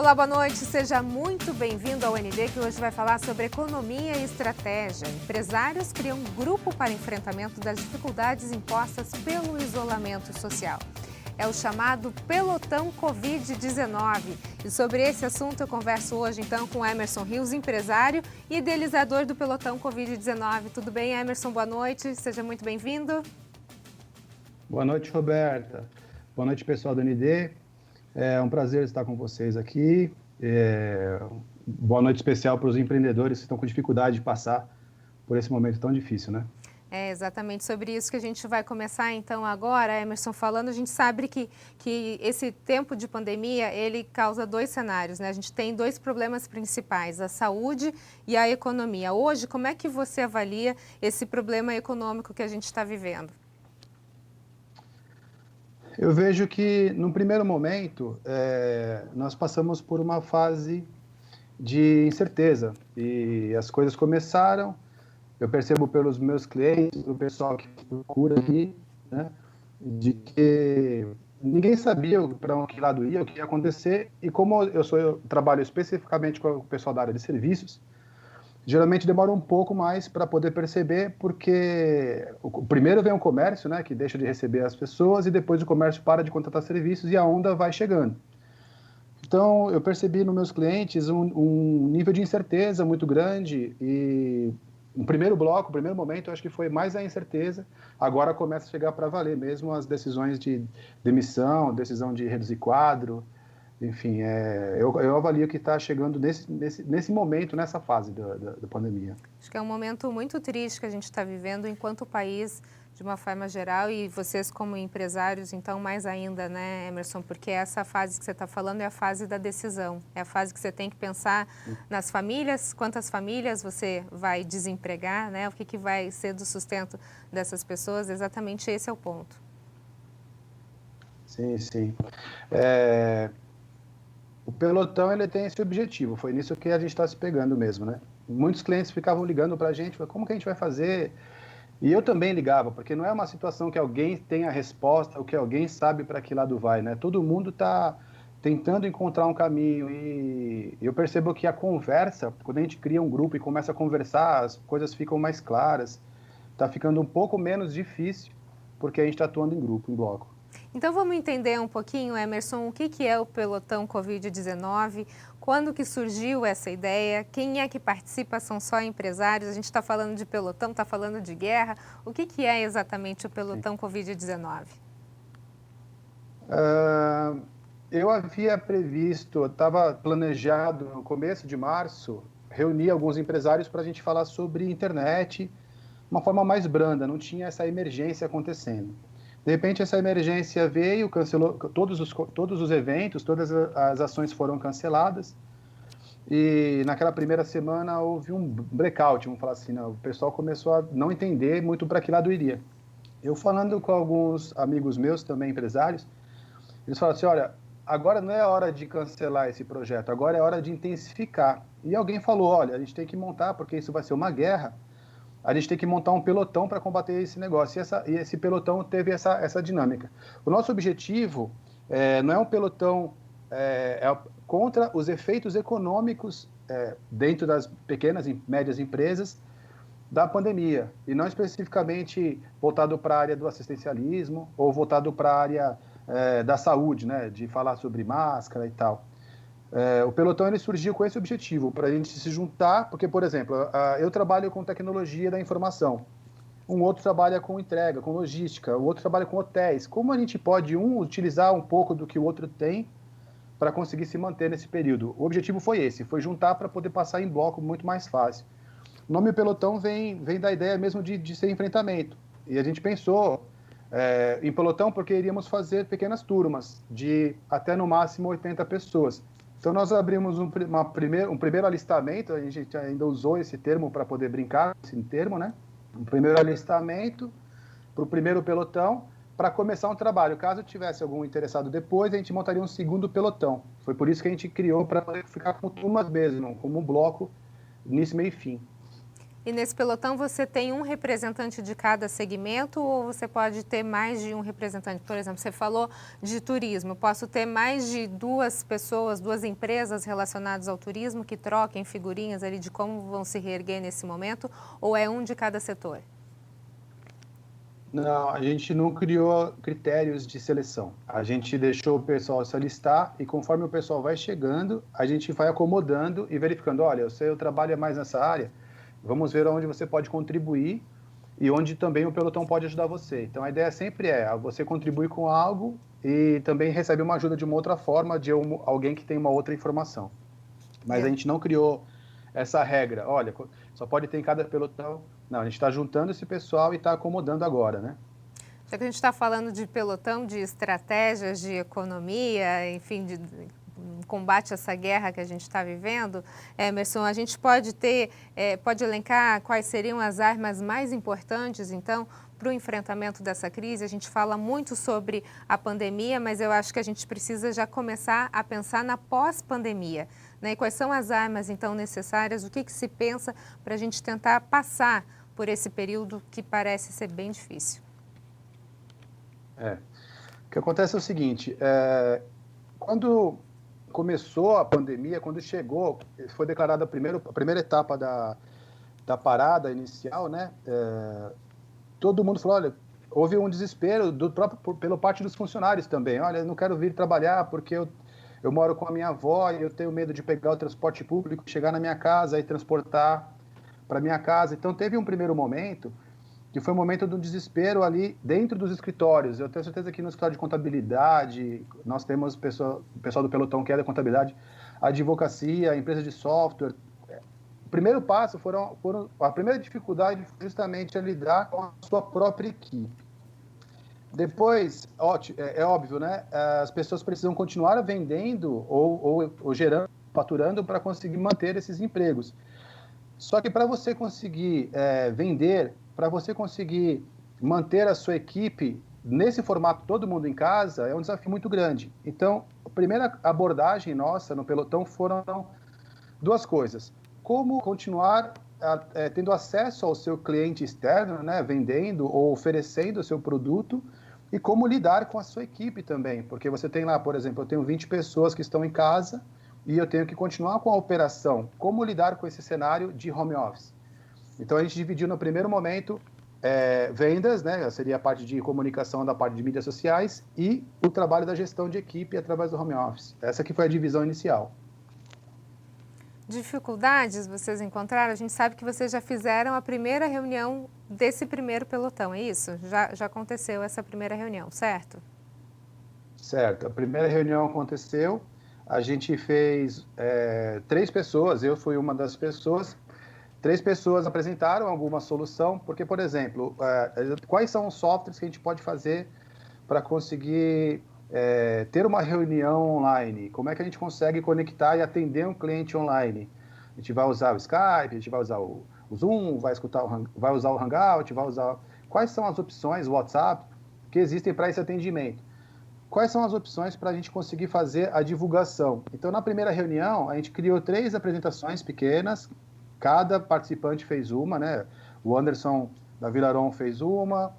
Olá, boa noite. Seja muito bem-vindo ao ND, que hoje vai falar sobre economia e estratégia. Empresários criam um grupo para enfrentamento das dificuldades impostas pelo isolamento social. É o chamado Pelotão Covid-19. E sobre esse assunto eu converso hoje, então, com Emerson Rios, empresário e idealizador do Pelotão Covid-19. Tudo bem, Emerson? Boa noite. Seja muito bem-vindo. Boa noite, Roberta. Boa noite, pessoal do ND. É um prazer estar com vocês aqui. Boa noite especial para os empreendedores que estão com dificuldade de passar por esse momento tão difícil, né? É exatamente sobre isso que a gente vai começar então agora, Emerson, falando. A gente sabe que esse tempo de pandemia, ele causa dois cenários, né? A gente tem dois problemas principais, a saúde e a economia. Hoje, como é que você avalia esse problema econômico que a gente está vivendo? Eu vejo que, num primeiro momento, nós passamos por uma fase de incerteza e as coisas começaram. Eu percebo pelos meus clientes, o pessoal que procura aqui, né, de que ninguém sabia para que lado ia, o que ia acontecer. E como eu trabalho especificamente com o pessoal da área de serviços, geralmente demora um pouco mais para poder perceber, porque primeiro vem o comércio, né, que deixa de receber as pessoas, e depois o comércio para de contratar serviços e a onda vai chegando. Então, eu percebi nos meus clientes um nível de incerteza muito grande e no primeiro bloco, no primeiro momento, eu acho que foi mais a incerteza. Agora começa a chegar para valer mesmo as decisões de demissão, decisão de reduzir quadro, enfim, eu avalio que está chegando nesse momento, nessa fase da pandemia. Acho que é um momento muito triste que a gente está vivendo enquanto país, de uma forma geral, e vocês como empresários, então, mais ainda, né, Emerson? Porque essa fase que você está falando é a fase da decisão, é a fase que você tem que pensar nas famílias, quantas famílias você vai desempregar, né? O que vai ser do sustento dessas pessoas, exatamente esse é o ponto. Sim, sim. O pelotão, ele tem esse objetivo, foi nisso que a gente está se pegando mesmo, né? Muitos clientes ficavam ligando para a gente, como que a gente vai fazer? E eu também ligava, porque não é uma situação que alguém tem a resposta, ou que alguém sabe para que lado vai, né? Todo mundo está tentando encontrar um caminho e eu percebo que a conversa, quando a gente cria um grupo e começa a conversar, as coisas ficam mais claras, está ficando um pouco menos difícil, porque a gente está atuando em grupo, em bloco. Então vamos entender um pouquinho, Emerson, o que é o Pelotão Covid-19, quando que surgiu essa ideia, quem é que participa, são só empresários, a gente está falando de pelotão, está falando de guerra, o que é exatamente o Pelotão Covid-19? Eu havia previsto, estava planejado no começo de março, reunir alguns empresários para a gente falar sobre internet, de uma forma mais branda, não tinha essa emergência acontecendo. De repente, essa emergência veio, cancelou todos os eventos, todas as ações foram canceladas. E naquela primeira semana houve um blackout, vamos falar assim, né? O pessoal começou a não entender muito para que lado iria. Eu falando com alguns amigos meus, também empresários, eles falaram assim, olha, agora não é hora de cancelar esse projeto, agora é hora de intensificar. E alguém falou, olha, a gente tem que montar, porque isso vai ser uma guerra, a gente tem que montar um pelotão para combater esse negócio. E esse pelotão teve essa dinâmica. O nosso objetivo não é um pelotão contra os efeitos econômicos dentro das pequenas e médias empresas da pandemia, e não especificamente voltado para a área do assistencialismo ou voltado para a área da saúde, né, de falar sobre máscara e tal. O pelotão ele surgiu com esse objetivo, para a gente se juntar, porque, por exemplo, eu trabalho com tecnologia da informação, um outro trabalha com entrega, com logística, o outro trabalha com hotéis. Como a gente pode, utilizar um pouco do que o outro tem para conseguir se manter nesse período? O objetivo foi esse, foi juntar para poder passar em bloco muito mais fácil. O nome pelotão vem da ideia mesmo de ser enfrentamento. E a gente pensou em pelotão porque iríamos fazer pequenas turmas de até no máximo 80 pessoas. Então nós abrimos um primeiro alistamento, a gente ainda usou esse termo para poder brincar, esse termo, né? Um primeiro alistamento para o primeiro pelotão, para começar um trabalho. Caso tivesse algum interessado depois, a gente montaria um segundo pelotão. Foi por isso que a gente criou, para poder ficar com turmas mesmo, como um bloco, início, meio e fim. E nesse pelotão você tem um representante de cada segmento ou você pode ter mais de um representante? Por exemplo, você falou de turismo, eu posso ter mais de 2 pessoas, 2 empresas relacionadas ao turismo que troquem figurinhas ali de como vão se reerguer nesse momento, ou é um de cada setor? Não, a gente não criou critérios de seleção. A gente deixou o pessoal se alistar e conforme o pessoal vai chegando, a gente vai acomodando e verificando, olha, o seu trabalho é mais nessa área, vamos ver onde você pode contribuir e onde também o pelotão pode ajudar você. Então, a ideia sempre é você contribuir com algo e também recebe uma ajuda de uma outra forma de alguém que tem uma outra informação. Mas a gente não criou essa regra, olha, só pode ter em cada pelotão. Não, a gente está juntando esse pessoal e está acomodando agora, né? Já que a gente está falando de pelotão, de estratégias de economia, enfim, de combate a essa guerra que a gente está vivendo, Emerson, a gente pode pode elencar quais seriam as armas mais importantes, então, para o enfrentamento dessa crise? A gente fala muito sobre a pandemia, mas eu acho que a gente precisa já começar a pensar na pós-pandemia, né? E quais são as armas, então, necessárias? O que se pensa para a gente tentar passar por esse período que parece ser bem difícil? O que acontece é o seguinte, quando começou a pandemia, quando chegou, foi declarada a primeira etapa da parada inicial, né? Todo mundo falou, olha, houve um desespero pela parte dos funcionários também. Olha, eu não quero vir trabalhar porque eu moro com a minha avó e eu tenho medo de pegar o transporte público, chegar na minha casa e transportar para minha casa. Então, teve um primeiro momento que foi um momento do desespero ali dentro dos escritórios. Eu tenho certeza que no escritório de contabilidade, nós temos o pessoal do pelotão que é da contabilidade, a advocacia, a empresa de software. O primeiro passo a primeira dificuldade foi justamente a lidar com a sua própria equipe. Depois, é óbvio, né? As pessoas precisam continuar vendendo ou gerando, faturando para conseguir manter esses empregos. Só que para você conseguir vender, para você conseguir manter a sua equipe nesse formato, todo mundo em casa, é um desafio muito grande. Então, a primeira abordagem nossa no pelotão foram 2 coisas. Como continuar tendo acesso ao seu cliente externo, né, vendendo ou oferecendo o seu produto, e como lidar com a sua equipe também, porque você tem lá, por exemplo, eu tenho 20 pessoas que estão em casa e eu tenho que continuar com a operação. Como lidar com esse cenário de home office? Então, a gente dividiu no primeiro momento vendas, né, seria a parte de comunicação da parte de mídias sociais e o trabalho da gestão de equipe através do home office. Essa que foi a divisão inicial. Dificuldades vocês encontraram? A gente sabe que vocês já fizeram a primeira reunião desse primeiro pelotão, é isso? Já aconteceu essa primeira reunião, certo? Certo. A primeira reunião aconteceu, a gente fez 3 pessoas, eu fui uma das pessoas, 3 pessoas apresentaram alguma solução, porque, por exemplo, quais são os softwares que a gente pode fazer para conseguir ter uma reunião online? Como é que a gente consegue conectar e atender um cliente online? A gente vai usar o Skype, a gente vai usar o Zoom, vai usar o Hangout, vai usar... Quais são as opções, o WhatsApp, que existem para esse atendimento? Quais são as opções para a gente conseguir fazer a divulgação? Então, na primeira reunião, a gente criou 3 apresentações pequenas, cada participante fez uma, né? O Anderson da Villaron fez uma,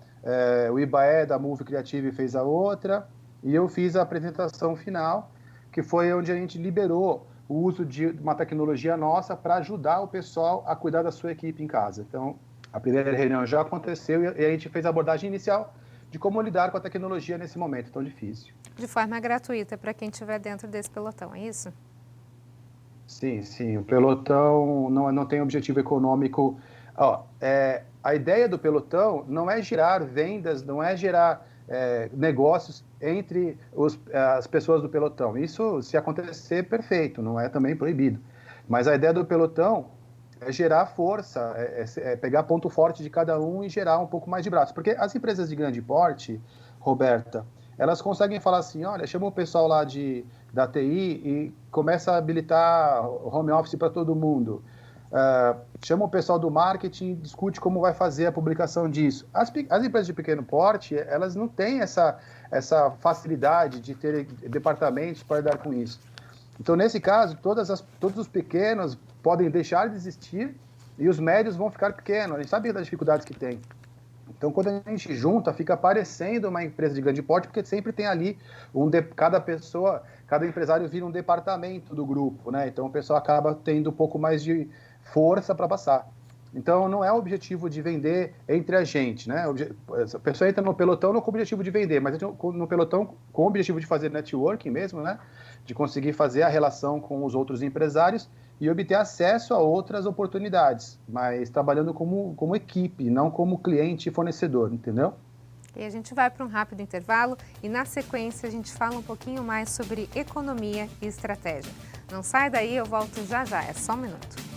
o Ibaé da Move Creative fez a outra, e eu fiz a apresentação final, que foi onde a gente liberou o uso de uma tecnologia nossa para ajudar o pessoal a cuidar da sua equipe em casa. Então, a primeira reunião já aconteceu e a gente fez a abordagem inicial de como lidar com a tecnologia nesse momento tão difícil. De forma gratuita para quem estiver dentro desse pelotão, é isso? Sim, sim. O pelotão não tem objetivo econômico. A ideia do pelotão não é gerar vendas, não é gerar negócios entre as pessoas do pelotão. Isso, se acontecer, perfeito, não é também proibido. Mas a ideia do pelotão é gerar força, pegar ponto forte de cada um e gerar um pouco mais de braço. Porque as empresas de grande porte, Roberta, elas conseguem falar assim, olha, chama o pessoal lá da TI e começa a habilitar home office para todo mundo. Chama o pessoal do marketing e discute como vai fazer a publicação disso. As empresas de pequeno porte, elas não têm essa facilidade de ter departamentos para lidar com isso. Então, nesse caso, todos os pequenos podem deixar de existir e os médios vão ficar pequenos, a gente sabe das dificuldades que tem. Então, quando a gente junta, fica parecendo uma empresa de grande porte, porque sempre tem ali, cada pessoa, cada empresário vira um departamento do grupo, né? Então, o pessoal acaba tendo um pouco mais de força para passar. Então, não é o objetivo de vender entre a gente, né? A pessoa entra no pelotão não com o objetivo de vender, mas entra no pelotão com o objetivo de fazer networking mesmo, né? De conseguir fazer a relação com os outros empresários e obter acesso a outras oportunidades, mas trabalhando como equipe, não como cliente e fornecedor, entendeu? E a gente vai para um rápido intervalo e, na sequência, a gente fala um pouquinho mais sobre economia e estratégia. Não sai daí, eu volto já já, é só um minuto.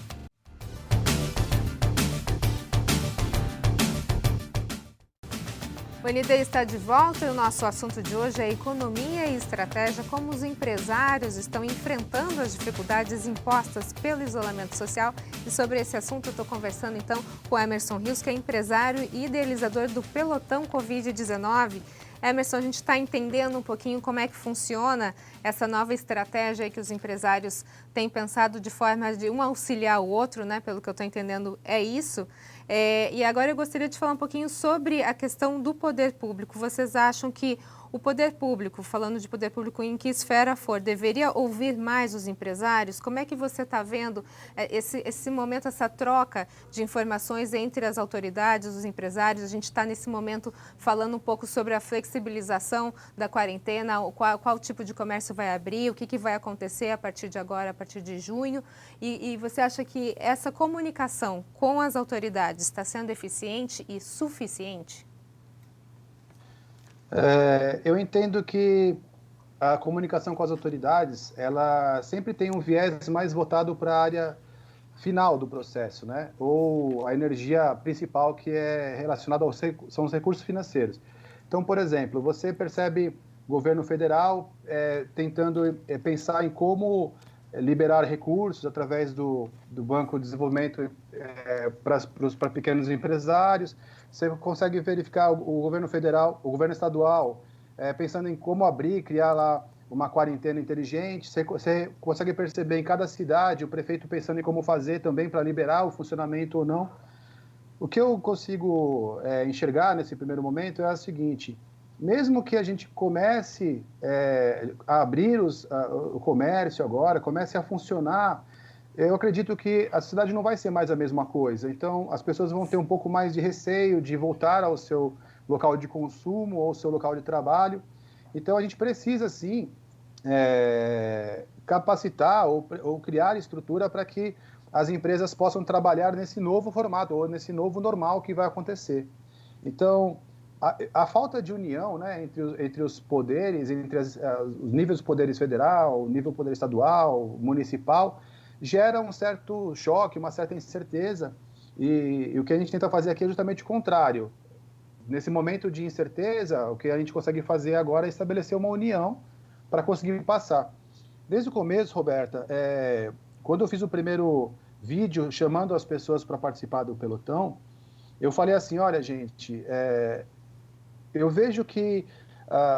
O ND está de volta e o nosso assunto de hoje é economia e estratégia, como os empresários estão enfrentando as dificuldades impostas pelo isolamento social. E sobre esse assunto eu estou conversando então com Emerson Rios, que é empresário e idealizador do Pelotão Covid-19. Emerson, a gente está entendendo um pouquinho como é que funciona essa nova estratégia que os empresários têm pensado de forma de um auxiliar o outro, né? Pelo que eu estou entendendo, é isso. E agora eu gostaria de falar um pouquinho sobre a questão do poder público. Vocês acham que o poder público, falando de poder público em que esfera for, deveria ouvir mais os empresários? Como é que você está vendo esse momento, essa troca de informações entre as autoridades, os empresários? A gente está nesse momento falando um pouco sobre a flexibilização da quarentena, qual tipo de comércio vai abrir, o que vai acontecer a partir de agora, a partir de junho. E você acha que essa comunicação com as autoridades está sendo eficiente e suficiente? Eu entendo que a comunicação com as autoridades, ela sempre tem um viés mais voltado para a área final do processo, né? Ou a energia principal que é relacionada são os recursos financeiros. Então, por exemplo, você percebe o governo federal tentando pensar em como liberar recursos através do Banco de Desenvolvimento para pequenos empresários. Você consegue verificar o governo federal, o governo estadual, pensando em como abrir, criar lá uma quarentena inteligente. Você consegue perceber em cada cidade o prefeito pensando em como fazer também para liberar o funcionamento ou não. O que eu consigo enxergar nesse primeiro momento é o seguinte: mesmo que a gente comece a abrir o comércio agora, comece a funcionar, eu acredito que a cidade não vai ser mais a mesma coisa. Então, as pessoas vão ter um pouco mais de receio de voltar ao seu local de consumo ou ao seu local de trabalho. Então, a gente precisa, sim, capacitar ou criar estrutura para que as empresas possam trabalhar nesse novo formato ou nesse novo normal que vai acontecer. Então, a falta de união, né, entre os poderes, entre os níveis dos poderes federal, nível poder estadual, municipal, gera um certo choque, uma certa incerteza. E o que a gente tenta fazer aqui é justamente o contrário. Nesse momento de incerteza, o que a gente consegue fazer agora é estabelecer uma união para conseguir passar. Desde o começo, Roberta, quando eu fiz o primeiro vídeo chamando as pessoas para participar do pelotão, eu falei assim: olha, gente, eu vejo que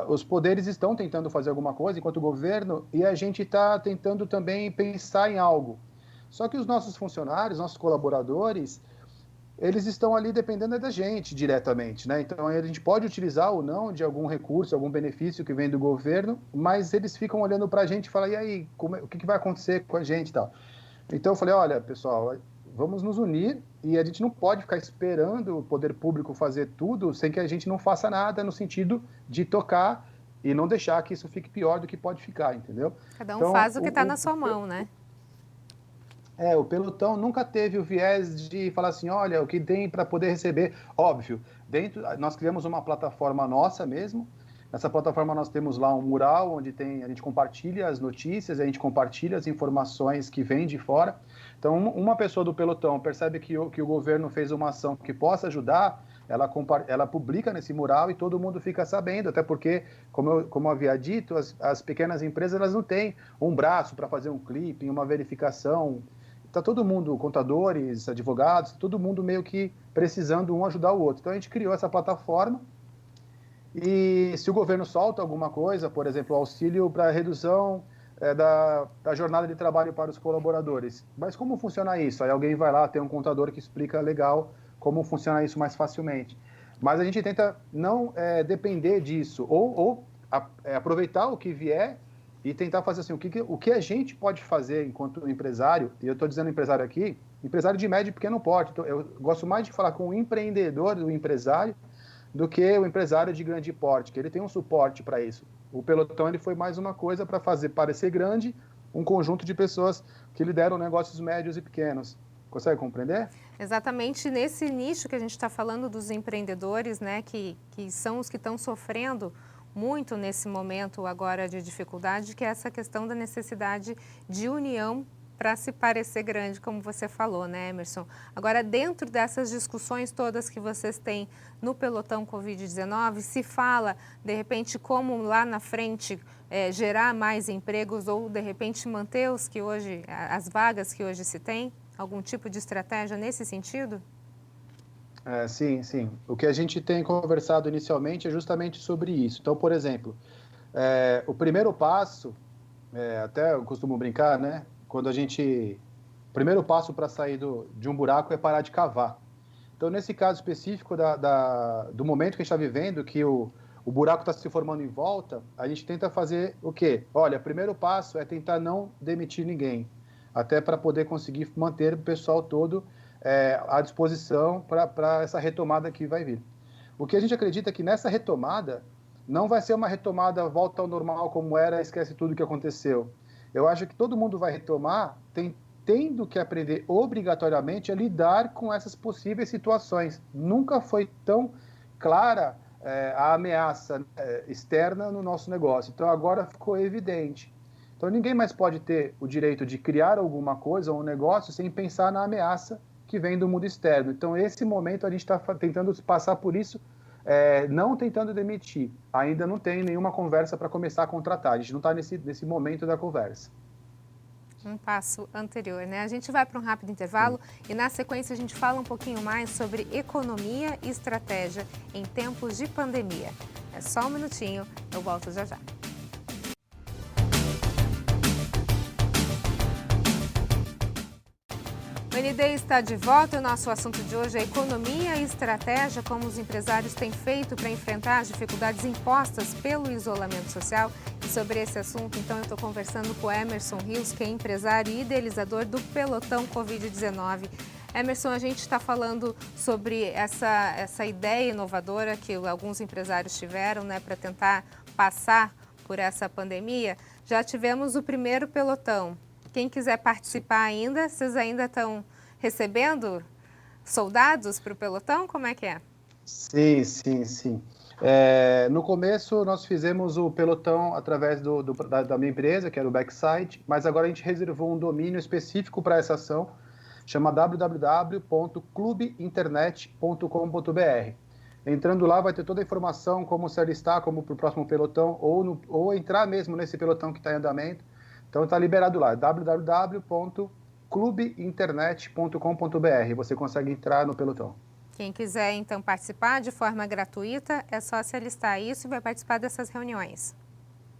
os poderes estão tentando fazer alguma coisa enquanto governo e a gente está tentando também pensar em algo. Só que os nossos funcionários, nossos colaboradores, eles estão ali dependendo da gente diretamente, né? Então, a gente pode utilizar ou não de algum recurso, algum benefício que vem do governo, mas eles ficam olhando para a gente e falam: e aí, o que vai acontecer com a gente e tal? Então, eu falei: olha, pessoal, vamos nos unir e a gente não pode ficar esperando o poder público fazer tudo sem que a gente não faça nada no sentido de tocar e não deixar que isso fique pior do que pode ficar, entendeu? Cada um faz o que está na sua mão, né? O pelotão nunca teve o viés de falar assim: olha, o que tem para poder receber. Óbvio, nós criamos uma plataforma nossa mesmo. Nessa plataforma nós temos lá um mural onde a gente compartilha as notícias, a gente compartilha as informações que vêm de fora. Então, uma pessoa do pelotão percebe que o governo fez uma ação que possa ajudar, ela publica nesse mural e todo mundo fica sabendo, até porque, como eu havia dito, as pequenas empresas elas não têm um braço para fazer um clipping, uma verificação. Está todo mundo, contadores, advogados, todo mundo meio que precisando um ajudar o outro. Então, a gente criou essa plataforma e se o governo solta alguma coisa, por exemplo, auxílio para redução da jornada de trabalho para os colaboradores. Mas como funciona isso? Aí alguém vai lá, tem um contador que explica legal como funciona isso mais facilmente. Mas a gente tenta não depender disso, ou aproveitar o que vier e tentar fazer assim, o que a gente pode fazer enquanto empresário, e eu estou dizendo empresário aqui, empresário de médio e pequeno porte. Então, eu gosto mais de falar com o empreendedor, do empresário, do que o empresário de grande porte, que ele tem um suporte para isso. O pelotão ele foi mais uma coisa para fazer parecer grande um conjunto de pessoas que lideram negócios médios e pequenos. Consegue compreender? Exatamente nesse nicho que a gente está falando dos empreendedores, né, que são os que estão sofrendo muito nesse momento agora de dificuldade, que é essa questão da necessidade de união para se parecer grande, como você falou, né, Emerson? Agora, dentro dessas discussões todas que vocês têm no pelotão Covid-19, se fala, de repente, como lá na frente gerar mais empregos ou, de repente, manter as vagas que hoje se tem? Algum tipo de estratégia nesse sentido? Sim, sim. O que a gente tem conversado inicialmente é justamente sobre isso. Então, por exemplo, o primeiro passo, até eu costumo brincar, né? Quando o primeiro passo para sair de um buraco é parar de cavar. Então, nesse caso específico do momento que a gente está vivendo, que o buraco está se formando em volta, a gente tenta fazer o quê? Olha, o primeiro passo é tentar não demitir ninguém, até para poder conseguir manter o pessoal todo à disposição para essa retomada que vai vir. O que a gente acredita é que nessa retomada não vai ser uma retomada volta ao normal como era, esquece tudo que aconteceu. Eu acho que todo mundo vai retomar tendo que aprender obrigatoriamente a lidar com essas possíveis situações. Nunca foi tão clara a ameaça externa no nosso negócio. Então, agora ficou evidente. Então, ninguém mais pode ter o direito de criar alguma coisa ou um negócio sem pensar na ameaça que vem do mundo externo. Então, esse momento, a gente está tentando passar por isso, não tentando demitir. Ainda não tem nenhuma conversa para começar a contratar. A gente não está nesse momento da conversa. Um passo anterior, né? A gente vai para um rápido intervalo e na sequência a gente fala um pouquinho mais sobre economia e estratégia em tempos de pandemia. É só um minutinho, eu volto já já. O ND está de volta e o nosso assunto de hoje é economia e estratégia, como os empresários têm feito para enfrentar as dificuldades impostas pelo isolamento social. E sobre esse assunto, então, eu estou conversando com o Emerson Rios, que é empresário e idealizador do Pelotão Covid-19. Emerson, a gente está falando sobre essa ideia inovadora que alguns empresários tiveram, né, para tentar passar por essa pandemia. Já tivemos o primeiro pelotão. Quem quiser participar ainda, vocês ainda estão recebendo soldados para o pelotão? Como é que é? Sim, sim, sim. No começo, nós fizemos o pelotão através da minha empresa, que era o Backside, mas agora a gente reservou um domínio específico para essa ação, chama www.clubeinternet.com.br. Entrando lá, vai ter toda a informação, como se alistar, como para o próximo pelotão, ou entrar mesmo nesse pelotão que está em andamento. Então, está liberado lá, www.clubeinternet.com.br. Você consegue entrar no pelotão. Quem quiser, então, participar de forma gratuita, é só se alistar isso e vai participar dessas reuniões.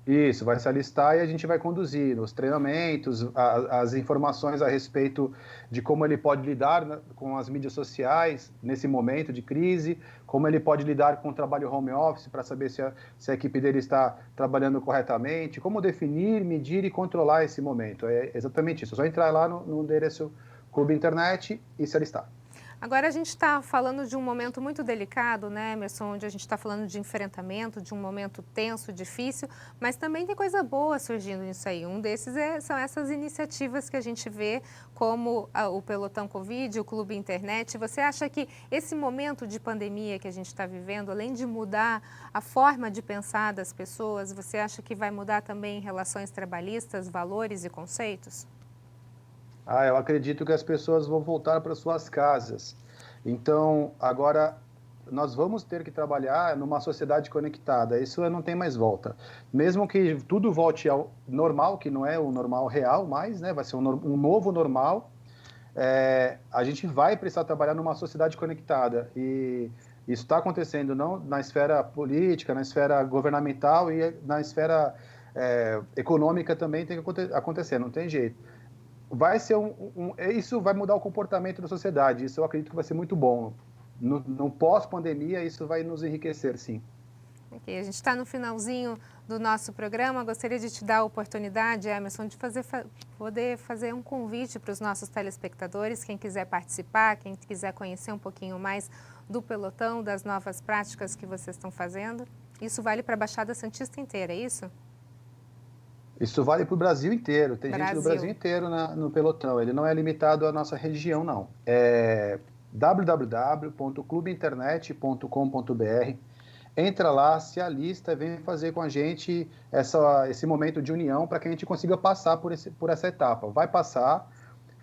Isso, vai se alistar e a gente vai conduzir os treinamentos, as informações a respeito de como ele pode lidar, né, com as mídias sociais nesse momento de crise, como ele pode lidar com o trabalho home office para saber se a equipe dele está trabalhando corretamente, como definir, medir e controlar esse momento. É exatamente isso, é só entrar lá no endereço Clube Internet e se alistar. Agora a gente está falando de um momento muito delicado, né, Emerson, onde a gente está falando de enfrentamento, de um momento tenso, difícil, mas também tem coisa boa surgindo nisso aí. Um desses são essas iniciativas que a gente vê, como o Pelotão Covid, o Clube Internet. Você acha que esse momento de pandemia que a gente está vivendo, além de mudar a forma de pensar das pessoas, você acha que vai mudar também relações trabalhistas, valores e conceitos? Eu acredito que as pessoas vão voltar para suas casas. Então, agora, nós vamos ter que trabalhar numa sociedade conectada. Isso não tem mais volta. Mesmo que tudo volte ao normal, que não é o normal real mais, né? Vai ser um novo normal, a gente vai precisar trabalhar numa sociedade conectada. E isso está acontecendo não na esfera política, na esfera governamental e na esfera econômica também tem que acontecer, não tem jeito. Vai ser isso vai mudar o comportamento da sociedade, isso eu acredito que vai ser muito bom. No pós-pandemia, isso vai nos enriquecer, sim. Ok, a gente está no finalzinho do nosso programa. Gostaria de te dar a oportunidade, Emerson, de poder fazer um convite para os nossos telespectadores, quem quiser participar, quem quiser conhecer um pouquinho mais do pelotão, das novas práticas que vocês estão fazendo. Isso vale para a Baixada Santista inteira, é isso? Isso vale para o Brasil inteiro. Tem gente do Brasil inteiro no pelotão. Ele não é limitado à nossa região, não. É www.clubeinternet.com.br. Entra lá, se alista, vem fazer com a gente esse momento de união para que a gente consiga passar por essa etapa. Vai passar,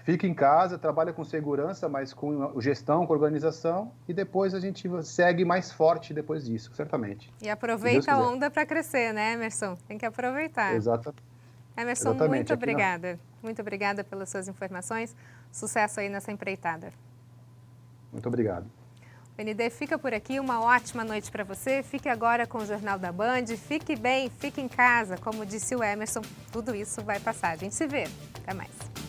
fica em casa, trabalha com segurança, mas com gestão, com organização, e depois a gente segue mais forte depois disso, certamente. E aproveita a onda para crescer, né, Emerson? Tem que aproveitar. Exatamente. Emerson, muito obrigada. Muito obrigada pelas suas informações. Sucesso aí nessa empreitada. Muito obrigado. O ND fica por aqui, uma ótima noite para você. Fique agora com o Jornal da Band. Fique bem, fique em casa. Como disse o Emerson, tudo isso vai passar. A gente se vê. Até mais.